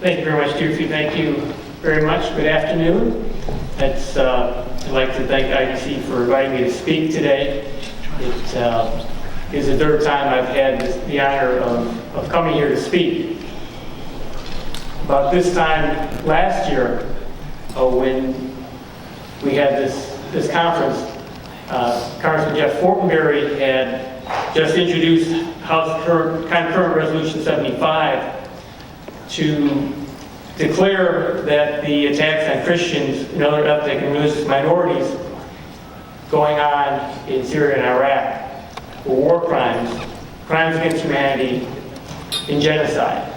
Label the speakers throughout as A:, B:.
A: Thank you very much, Deirdre. Thank you very much. Good afternoon. I'd like to thank IBC for inviting me to speak today. It is the third time I've had the honor of coming here to speak. About this time last year, when we had this conference, Congressman Jeff Fortenberry had just introduced House Concurrent Resolution 75 to declare that the attacks on Christians and other ethnic and religious minorities going on in Syria and Iraq were war crimes, crimes against humanity, and genocide.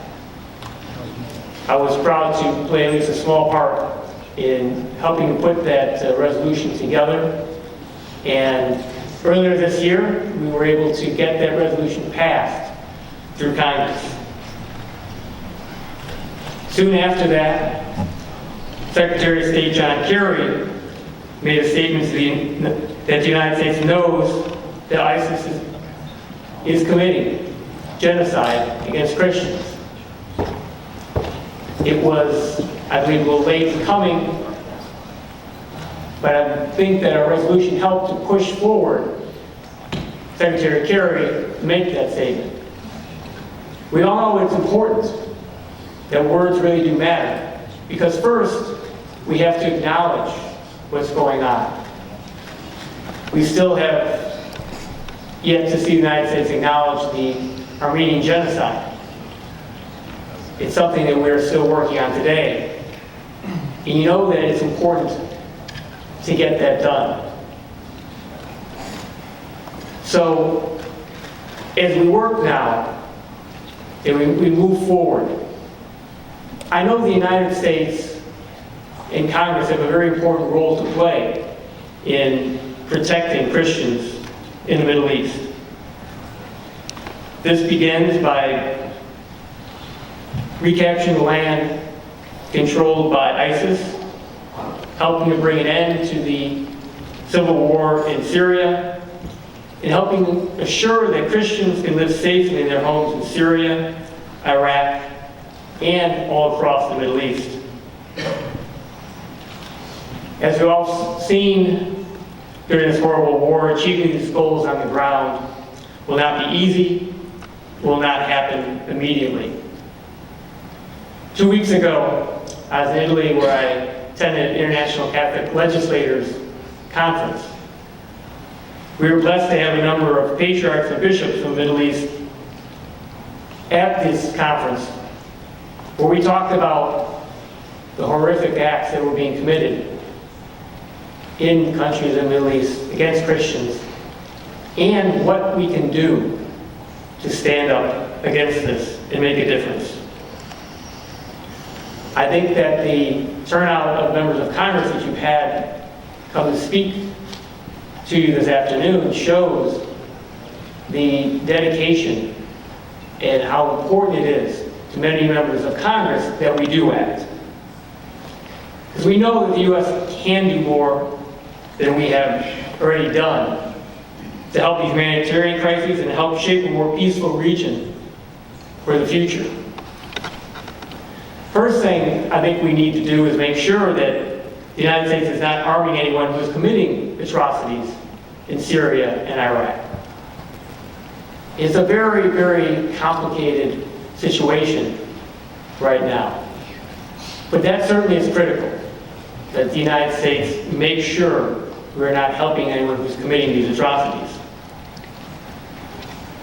A: I was proud to play at least a small part in helping to put that resolution together. And earlier this year, we were able to get that resolution passed through Congress. Soon after that, Secretary of State John Kerry made a statement that the United States knows that ISIS is committing genocide against Christians. It was, I believe, a little late coming, but I think that our resolution helped to push forward Secretary Kerry to make that statement. We all know it's important that words really do matter, because first, we have to acknowledge what's going on. We still have yet to see the United States acknowledge the Armenian genocide. It's something that we're still working on today. And you know that it's important to get that done. So, as we work now, and we move forward, I know the United States and Congress have a very important role to play in protecting Christians in the Middle East. This begins by recapturing the land controlled by ISIS, helping to bring an end to the civil war in Syria, and helping assure that Christians can live safely in their homes in Syria, Iraq, and all across the Middle East. As we've all seen during this horrible war, achieving these goals on the ground will not be easy, will not happen immediately. 2 weeks ago, I was in Italy where I attended an International Catholic Legislators Conference. We were blessed to have a number of patriarchs and bishops from the Middle East at this conference, where we talked about the horrific acts that were being committed in countries in the Middle East against Christians, and what we can do to stand up against this and make a difference. I think that the turnout of members of Congress that you've had come to speak to you this afternoon shows the dedication and how important it is to many members of Congress that we do act. Because we know that the U.S. can do more than we have already done to help these humanitarian crises and help shape a more peaceful region for the future. First thing I think we need to do is make sure that the United States is not arming anyone who is committing atrocities in Syria and Iraq. It's a very, very complicated situation right now. But that certainly is critical, that the United States make sure we're not helping anyone who's committing these atrocities.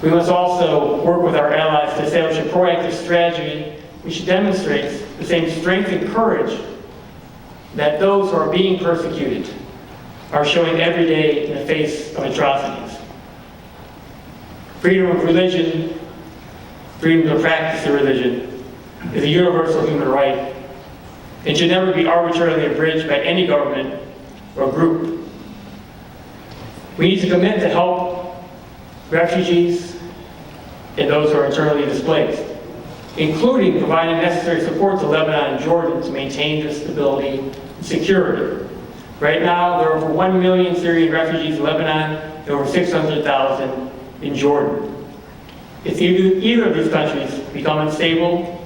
A: We must also work with our allies to establish a proactive strategy which demonstrates the same strength and courage that those who are being persecuted are showing every day in the face of atrocities. Freedom of religion, freedom to practice their religion, is a universal human right and should never be arbitrarily abridged by any government or group. We need to commit to help refugees and those who are internally displaced, including providing necessary support to Lebanon and Jordan to maintain their stability and security. Right now, there are over 1 million Syrian refugees in Lebanon and over 600,000 in Jordan. If either of these countries become unstable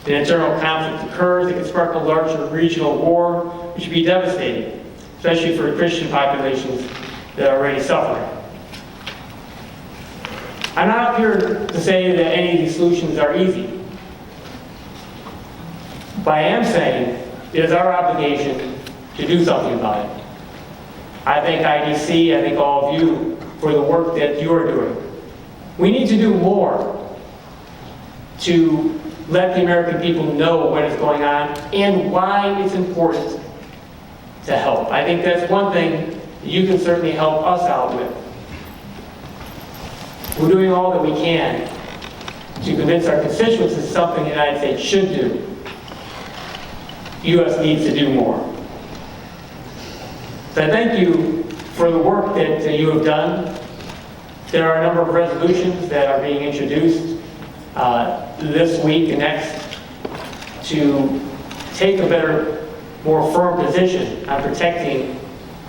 A: an internal conflict occurs, it can spark a larger regional war, which would be devastating, especially for Christian populations that are already suffering. I'm not up here to say that any of these solutions are easy. But I am saying it is our obligation to do something about it. I thank IDC, I thank all of you for the work that you are doing. We need to do more to let the American people know what is going on and why it's important to help. I think that's one thing that you can certainly help us out with. We're doing all that we can to convince our constituents it's something the United States should do. The U.S. needs to do more. So I thank you for the work that you have done. There are a number of resolutions that are being introduced this week and next to take a better, more firm position on protecting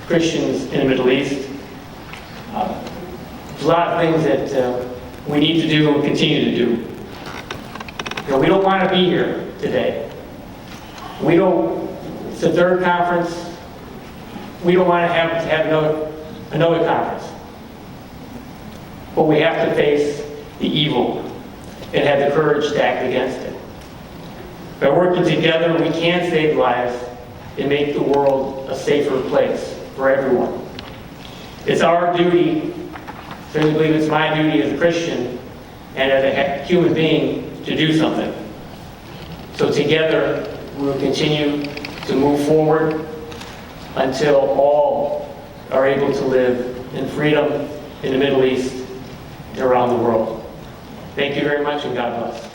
A: Christians in the Middle East. There's a lot of things that we need to do and continue to do. We don't want to be here today. It's the third conference. We don't want to have another conference. But we have to face the evil and have the courage to act against it. By working together, we can save lives and make the world a safer place for everyone. It's our duty, I certainly believe it's my duty as a Christian and as a human being to do something. So together, we will continue to move forward until all are able to live in freedom in the Middle East and around the world. Thank you very much, and God bless.